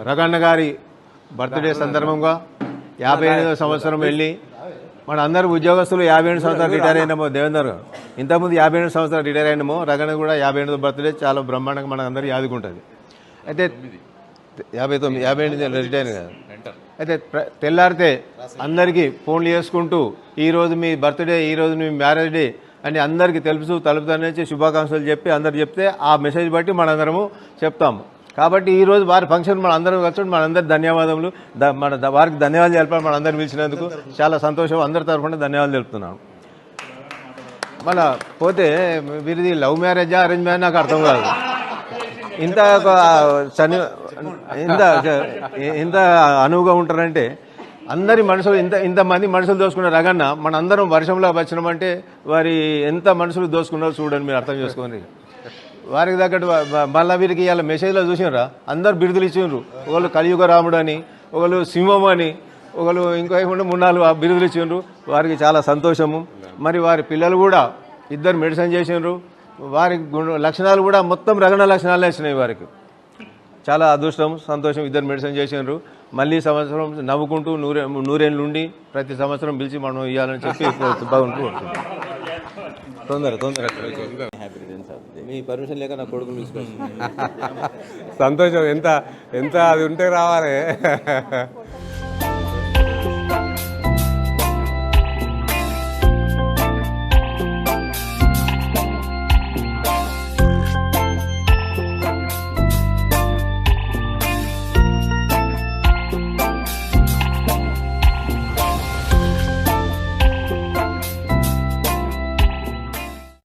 రగన్న గారి బర్త్డే సందర్భంగా 58వ సంవత్సరం వెళ్ళి మన అందరూ ఉద్యోగస్తులు 57 సంవత్సరాలు రిటైర్ అయినామో దేవేందర్ ఇంతకుముందు 57 సంవత్సరాలు రిటైర్ అయినామో రగన్న కూడా 58వ బర్త్డే చాలా బ్రహ్మాండంగా మన అందరూ యాదుకుంటుంది. అయితే 58 రిటైర్ కదా. అయితే తెల్లారితే అందరికీ ఫోన్లు చేసుకుంటూ ఈరోజు మీ బర్త్డే, ఈరోజు మీ మ్యారేజ్ డే అని అందరికీ తలుపుతానని శుభాకాంక్షలు చెప్పి అందరు చెప్తే ఆ మెసేజ్ బట్టి మనందరము చెప్తాము. కాబట్టి ఈరోజు వారి ఫంక్షన్ మన అందరం కలిసి మనందరి ధన్యవాదములు. వారికి ధన్యవాదాలు తెలపాలి. మనందరిని పిలిచినందుకు చాలా సంతోషం. అందరి తరఫున ధన్యవాదాలు తెలుపుతున్నాను. మళ్ళా పోతే వీరిది లవ్ మ్యారేజా అరేంజ్ మ్యారేజ్ నాకు అర్థం కాదు. ఇంత ఇంత అనువుగా ఉంటారంటే అందరి మనుషులు ఇంతమంది మనుషులు దోసుకున్న రగన్న మనందరం వర్షంలో వచ్చినామంటే వారి ఎంత మనుషులు దోసుకున్నారో చూడండి, మీరు అర్థం చేసుకోండి. వారికి తగ్గట్టు మళ్ళీ వీరికి ఇవాళ మెసేజ్లో చూసినరా అందరు బిరుదులు ఇచ్చిండ్రు. ఒకళ్ళు కలియుగ రాముడు అని, ఒకళ్ళు సింహం అని, ఒకళ్ళు ఇంకో 3-4 బిరుదులు ఇచ్చిండ్రు. వారికి చాలా సంతోషము. మరి వారి పిల్లలు కూడా 2 మెడిసిన్ చేసిండ్రు. వారి లక్షణాలు కూడా మొత్తం రగణ లక్షణాలే వచ్చినాయి. వారికి చాలా అదృష్టం, సంతోషం. 2 మెడిసిన్ చేసిండ్రు. మళ్ళీ సంవత్సరం నవ్వుకుంటూ నూరేళ్ళు ఉండి ప్రతి సంవత్సరం పిలిచి మనం ఇవ్వాలని చెప్పి బాగుంటూ తొందర మీ పర్మిషన్ లేక నా కొడుకుని తీసుకొచ్చి సంతోషం. ఎంత అది ఉంటే రావాలి.